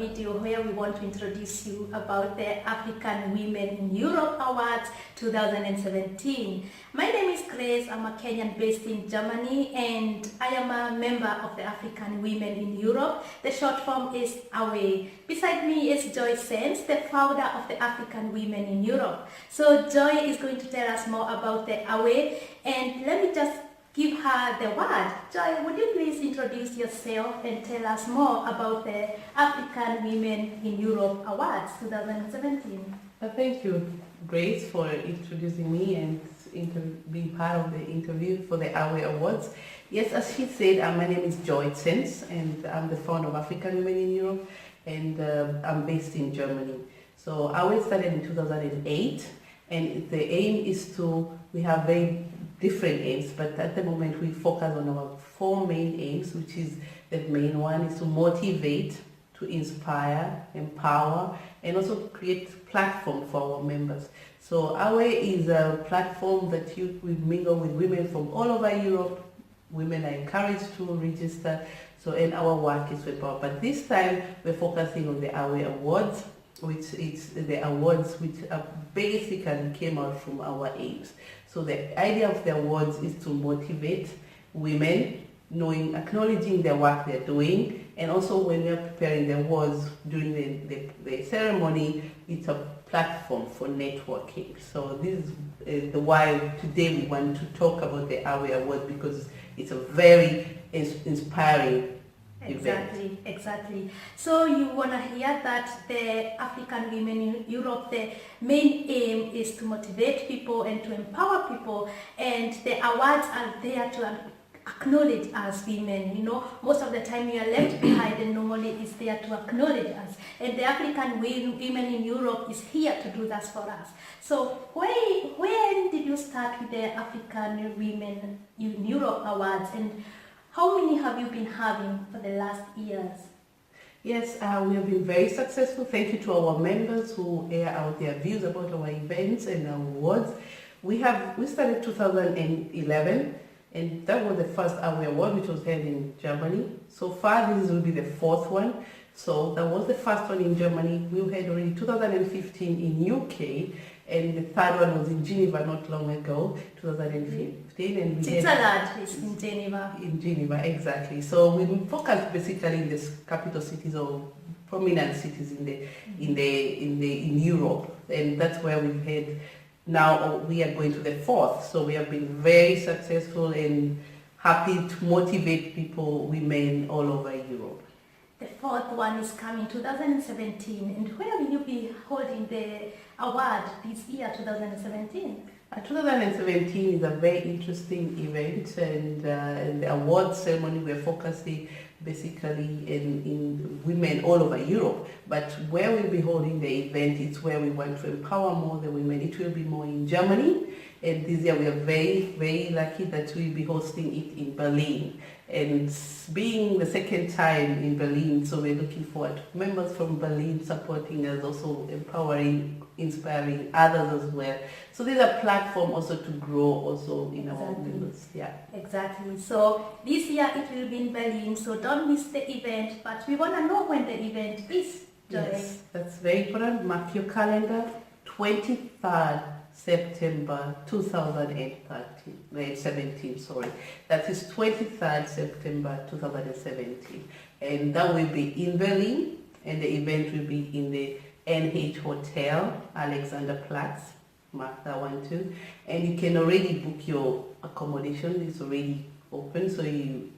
video where we want to introduce you about the African Women in Europe Awards 2017. My name is Grace. I'm a Kenyan based in Germany, and I am a member of the African Women in Europe. The short form is AWE. Beside me is Joy Sense, the founder of the African Women in Europe. So Joy is going to tell us more about the AWE, and let me just give her the word. Joy, would you please introduce yourself and tell us more about the African Women in Europe Awards 2017? Thank you, Grace, for introducing me and being part of the interview for the AWE Awards. Yes, as she said, my name is Joy Sense, and I'm the founder of African Women in Europe, and I'm based in Germany. So AWE started in 2008, and the aim is we have very different aims, but at the moment we focus on our four main aims, which is the main one is to motivate, to inspire, empower, and also create platform for our members. So AWE is a platform that we mingle with women from all over Europe. Women are encouraged to register, and our work is to empower. But this time we're focusing on the AWE Awards, which is the awards which basically came out from our aims. So the idea of the awards is to motivate women, acknowledging the work they're doing, and also when we're preparing the awards during the ceremony, it's a platform for networking. So this is the why today we want to talk about the AWE Awards, because it's a very inspiring event. Exactly. So you want to hear that the African Women in Europe, the main aim is to motivate people and to empower people, and the awards are there to acknowledge us women. Most of the time we are left behind, and normally it's there to acknowledge us. And the African Women in Europe is here to do that for us. So when did you start with the African Women in Europe Awards, and how many have you been having for the last years? Yes, we have been very successful. Thank you to our members who air out their views about our events and our awards. We started 2011, and that was the first AWE Award, which was held in Germany. So far, this will be the fourth one. So that was the first one in Germany. We had already 2015 in UK, and the third one was in Geneva not long ago, 2015. And Switzerland is in Geneva. In Geneva, exactly. So we focus basically in the capital cities or prominent cities in Europe, and that's where we've had. Now we are going to the fourth. So we have been very successful and happy to motivate people, women all over Europe. The fourth one is coming 2017, and where will you be holding the award this year, 2017? 2017 is a very interesting event, and the award ceremony we're focusing basically in women all over Europe. But where we'll be holding the event, it's where we want to empower more the women. It will be more in Germany, and this year we are very, very lucky that we'll be hosting it in Berlin. And being the second time in Berlin, so we're looking forward to members from Berlin supporting us, also empowering, inspiring others as well. So there's a platform also to grow also in our members. Yeah. Exactly. So this year it will be in Berlin, so don't miss the event, but we want to know when the event is. Yes, that's very important. Mark your calendar, 23rd September 2017, sorry. That is 23rd September 2017. And that will be in Berlin, and the event will be in the NH Hotel, Alexanderplatz. Mark that one too. And you can already book your accommodation. It's already open, so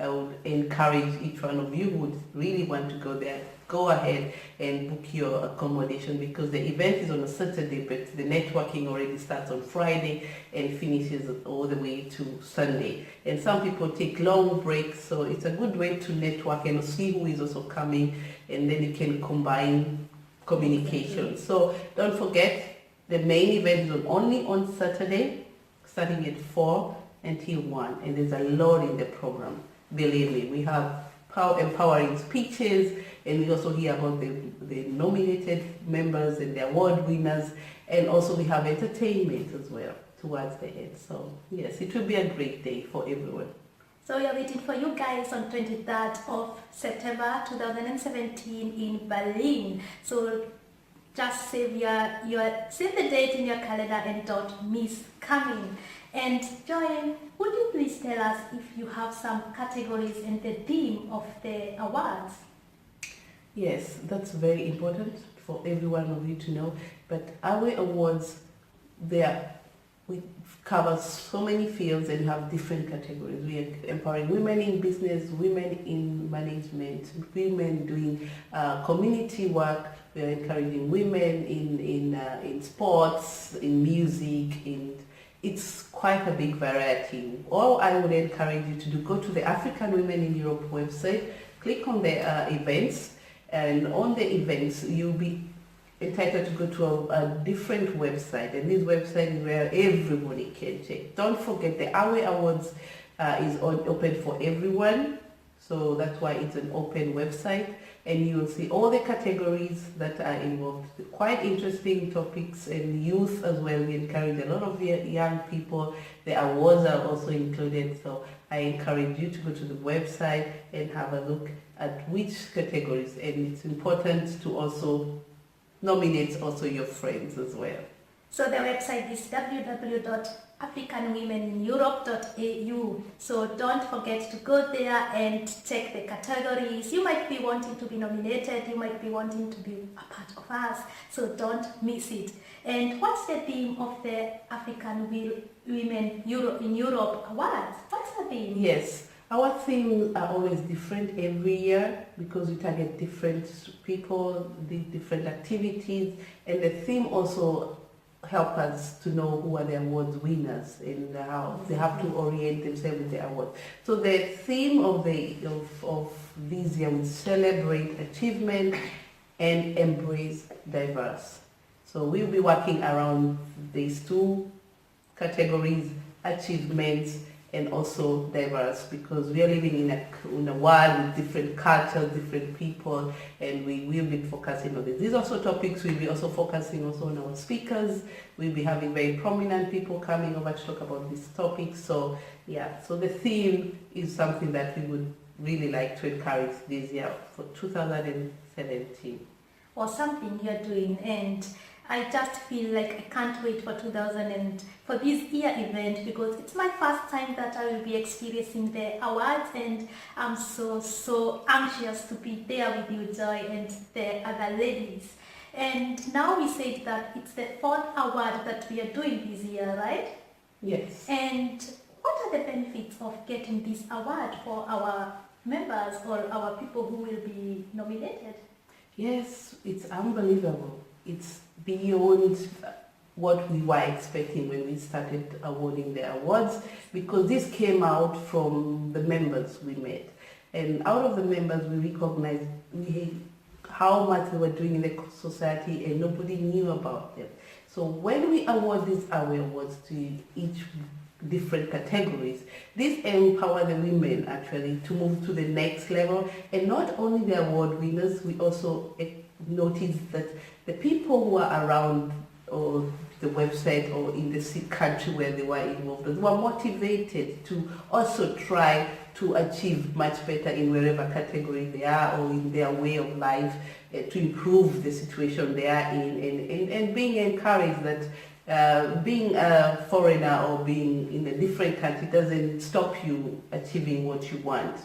I would encourage each one of you who would really want to go there, go ahead and book your accommodation, because the event is on a Saturday, but the networking already starts on Friday and finishes all the way to Sunday. And some people take long breaks, so it's a good way to network and see who is also coming, and then you can combine communication. So don't forget, the main event is only on Saturday, starting at 4 until 1, and there's a lot in the program. Believe me, we have empowering speeches, and we also hear about the nominated members and the award winners, and also we have entertainment as well towards the end. So yes, it will be a great day for everyone. So we are waiting for you guys on 23rd of September 2017 in Berlin. So just save save the date in your calendar and don't miss coming. And Joy, would you please tell us if you have some categories and the theme of the awards? Yes, that's very important for every one of you to know. But our awards, we cover so many fields and have different categories. We are empowering women in business, women in management, women doing community work. We are encouraging women in sports, in music, it's quite a big variety. All I would encourage you to do, go to the African Women in Europe website, click on the events, and on the events you'll be entitled to go to a different website, and this website is where everybody can check. Don't forget the AWE Awards is open for everyone, so that's why it's an open website, and you will see all the categories that are involved. Quite interesting topics, and youth as well. We encourage a lot of young people. The awards are also included, so I encourage you to go to the website and have a look at which categories, and it's important to also nominate also your friends as well. So the website is www.africanwomenineurope.au. So don't forget to go there and check the categories. You might be wanting to be nominated, you might be wanting to be a part of us, so don't miss it. And what's the theme of the African Women in Europe Awards? What's the theme? Yes, our themes are always different every year because we target different people, the different activities, and the theme also help us to know who are the awards winners and how they have to orient themselves with the award. So the theme of this year is celebrate achievement and embrace diverse. So we'll be working around these two categories, achievements and also diverse, because we are living in a world with different cultures, different people, and we will be focusing on this. These are also topics we'll be also focusing also on our speakers. We'll be having very prominent people coming over to talk about these topics. So yeah, so the theme is something that we would really like to encourage this year for 2017. Or something you're doing, and I just feel like I can't wait for for this year event, because it's my first time that I will be experiencing the awards, and I'm so anxious to be there with you, Joy, and the other ladies. And now we said that it's the 4th award that we are doing this year, right? Yes. And what are the benefits of getting this award for our members or our people who will be nominated? Yes, it's unbelievable. It's beyond what we were expecting when we started awarding the awards, because this came out from the members we met. And out of the members, we recognized how much they were doing in the society and nobody knew about them. So when we award these AWE awards to each different categories, this empower the women actually to move to the next level. And not only the award winners, we also noticed that the people who are around or the website or in the country where they were involved were motivated to also try to achieve much better in wherever category they are or in their way of life, to improve the situation they are in, and being encouraged that being a foreigner or being in a different country doesn't stop you achieving what you want.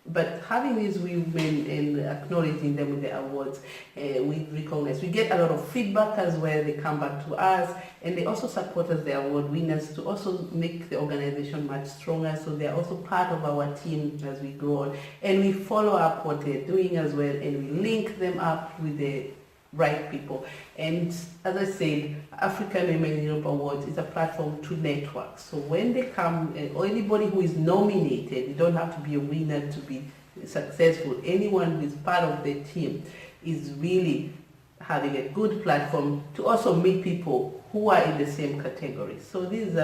But having these women and acknowledging them with the awards, we recognize. We get a lot of feedback as well. They come back to us, and they also support us, the award winners, to also make the organization much stronger. So they're also part of our team as we go on. And we follow up what they're doing as well, and we link them up with the right people. And as I said, African Women in Europe Awards is a platform to network. So when they come, or anybody who is nominated, you don't have to be a winner to be successful. Anyone who is part of the team is really having a good platform to also meet people who are in the same category. So this is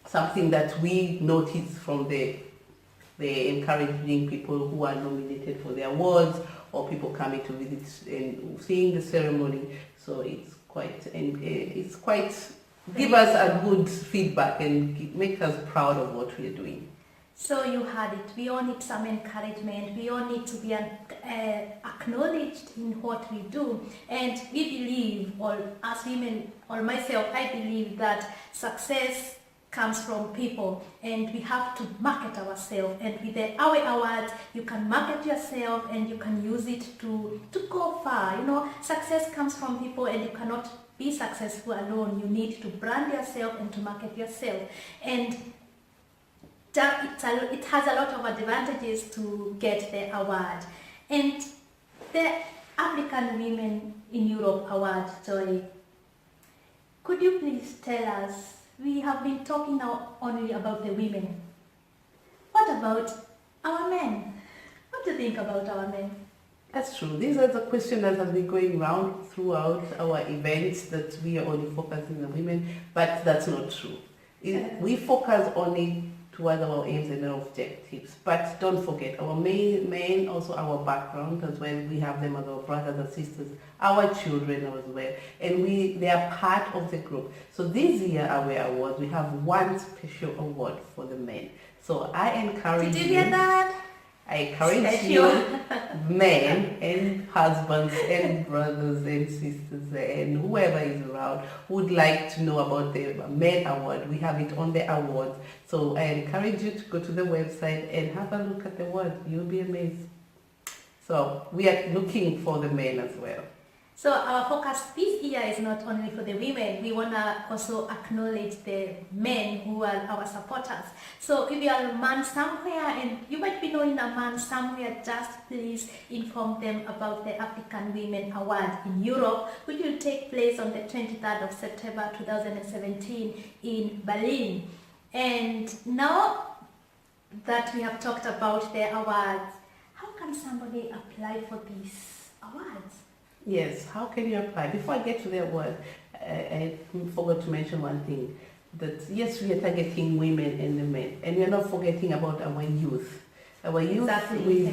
something that we noticed from the encouraging people who are nominated for the awards, or people coming to visit and seeing the ceremony. So it's quite give us a good feedback and make us proud of what we are doing. So you had it. We all need some encouragement. We all need to be acknowledged in what we do. And we believe, or as women, or myself, I believe that success comes from people, and we have to market ourselves. And with the AWE Awards, you can market yourself and you can use it to go far. You know, success comes from people, and you cannot be successful alone. You need to brand yourself and to market yourself. And it has a lot of advantages to get the award. And the African Women in Europe Award, Joy, could you please tell us, we have been talking now only about the women. What about our men? What do you think about our men? That's true. These are the questions that have been going around throughout our events, that we are only focusing on women, but that's not true. We focus only towards our aims and our objectives. But don't forget, our men, also our background as well. We have them as our brothers and sisters, our children as well. And they are part of the group. So this year, our award, we have one special award for the men. So I encourage you. Did you hear that? I encourage you, men and husbands and brothers and sisters and whoever is around who would like to know about the Men Award. We have it on the award. So I encourage you to go to the website and have a look at the award. You'll be amazed. So we are looking for the men as well. So our focus this year is not only for the women, we want to also acknowledge the men who are our supporters. So if you are a man somewhere and you might be knowing a man somewhere, just please inform them about the African Women Award in Europe, which will take place on the 23rd of September 2017 in Berlin. And now that we have talked about the awards, how can somebody apply for these awards? Yes, how can you apply? Before I get to the award, I forgot to mention one thing. That yes, we are targeting women and the men, and we are not forgetting about our youth. Our youth, we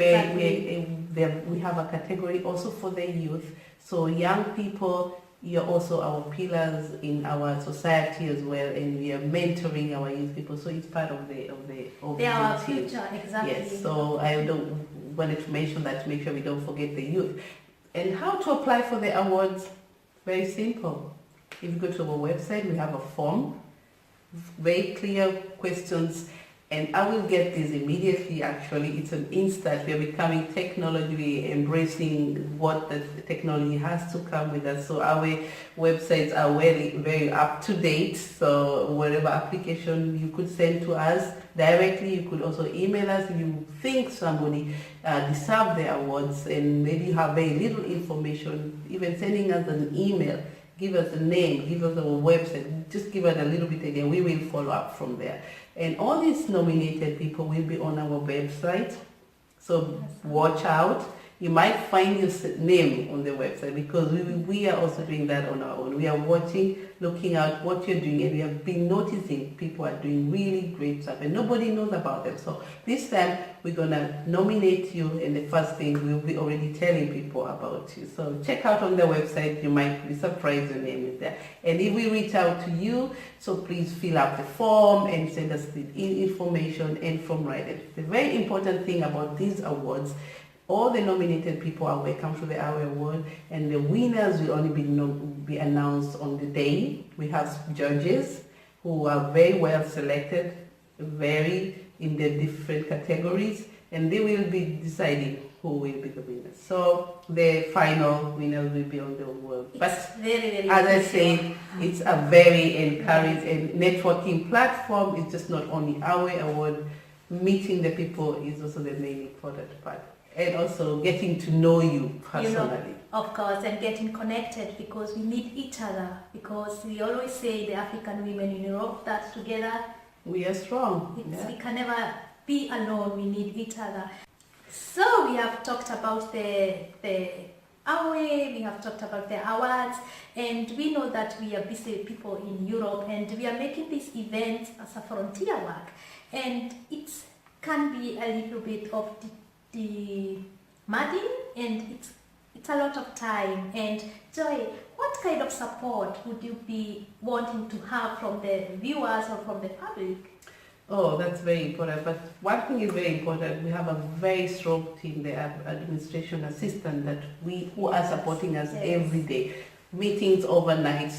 have a category also for the youth. So young people, you're also our pillars in our society as well, and we are mentoring our youth people. So it's part of the they are our future, exactly. Yes. So I wanted to mention that to make sure we don't forget the youth. And how to apply for the awards? Very simple. If you go to our website, we have a form, very clear questions, and I will get this immediately. Actually, it's an instant. We are becoming technology, embracing what the technology has to come with us. So our websites are very up to date. So whatever application you could send to us directly, you could also email us if you think somebody deserves the awards, and maybe you have very little information. Even sending us an email, give us a name, give us our website, just give us a little bit again. We will follow up from there. And all these nominated people will be on our website. So watch out. You might find your name on the website, because we are also doing that on our own. We are watching, looking at what you're doing, and we have been noticing people are doing really great stuff and nobody knows about them. So this time we're going to nominate you, and the first thing we'll be already telling people about you. So check out on the website. You might be surprised your name is there. And if we reach out to you, so please fill out the form and send us the information and from writing. The very important thing about these awards, all the nominated people are welcome to the AWE Award, and the winners will only be announced on the day. We have judges who are very well selected, very in the different categories, and they will be deciding who will be the winners. So the final winners will be on the award. But very as I said, it's a very encouraging and networking platform. It's just not only AWE Award. Meeting the people is also the main important part. And also getting to know you personally. You know, of course, and getting connected, because we need each other. Because we always say, the African women in Europe, that together we are strong. We can never be alone. We need each other. So we have talked about the AWE, we have talked about the awards, and we know that we are busy people in Europe, and we are making this event as a frontier work, and it can be a little bit of demanding, and it's a lot of time. And Joy, what kind of support would you be wanting to have from the viewers or from the public? Oh, that's very important. But one thing is very important. We have a very strong team, the administration assistant who are supporting us every day. Meetings overnight,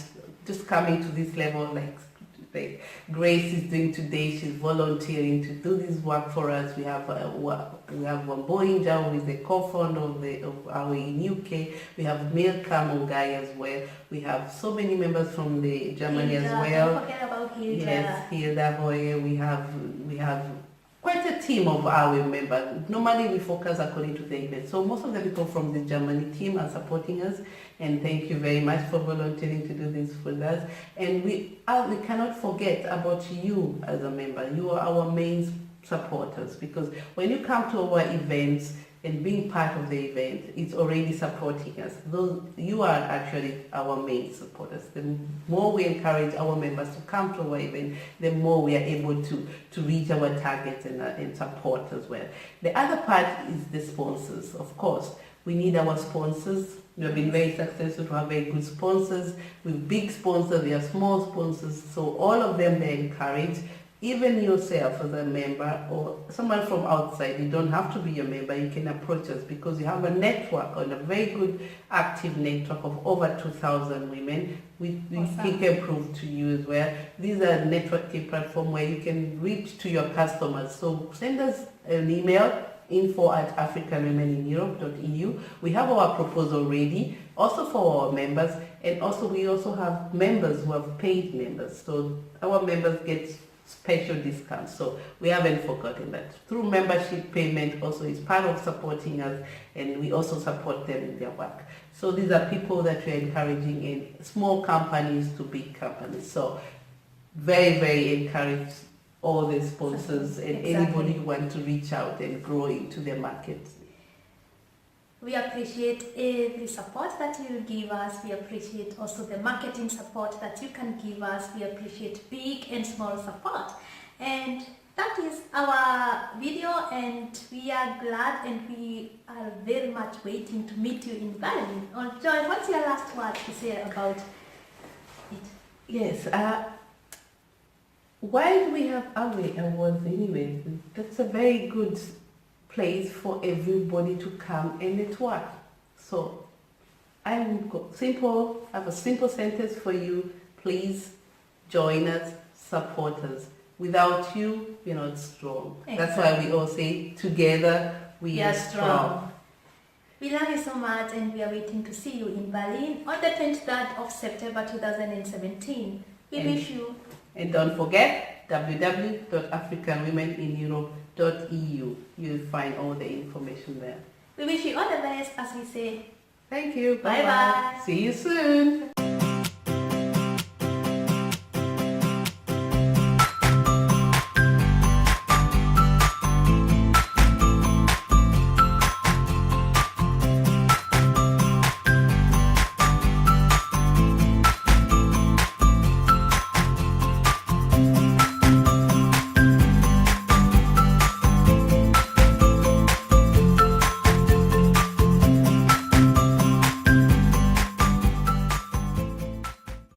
just coming to this level like Grace is doing today. She's volunteering to do this work for us. We have Wamboinja, who is the co-founder of AWE in UK. We have Milka Mungai as well. We have so many members from the Germany Hilda, as well. Don't forget about Hilda. Yes, Hilda Hoye. We have quite a team of AWE members. Normally we focus according to the event. So most of the people from the Germany team are supporting us, and thank you very much for volunteering to do this with us. And we cannot forget about you as a member. You are our main supporters, because when you come to our events and being part of the event, it's already supporting us. You are actually our main supporters. The more we encourage our members to come to our event, the more we are able to reach our targets and support as well. The other part is the sponsors, of course. We need our sponsors. We have been very successful to have very good sponsors. We have big sponsors, we have small sponsors, so all of them, they're encouraged. Even yourself as a member or someone from outside, you don't have to be a member, you can approach us, because we have a network, and a very good active network of over 2,000 women. We can prove to you as well. These are networking platform where you can reach to your customers. So send us an email, info@africanwomenineurope.eu. We have our proposal ready, also for our members, and also we also have members who have paid members. So our members get special discounts. So we haven't forgotten that. Through membership payment also is part of supporting us, and we also support them in their work. So these are people that we're encouraging in small companies to big companies. So very, very encourage all the sponsors and anybody who wants to reach out and grow into their markets. We appreciate every support that you will give us. We appreciate also the marketing support that you can give us. We appreciate big and small support. And that is our video, and we are glad and we are very much waiting to meet you in Berlin. Oh, Joy, what's your last word to say about it? Yes, while we have AWE Awards anyway, that's a very good place for everybody to come and network. So I have a simple sentence for you. Please join us, support us. Without you, we're not strong. Exactly. That's why we all say, together we are strong. We love you so much, and we are waiting to see you in Berlin on the 23rd of September 2017. We wish you. And don't forget, www.africanwomenineurope.eu. You'll find all the information there. We wish you all the best, as we say. Thank you. Bye-bye. See you soon.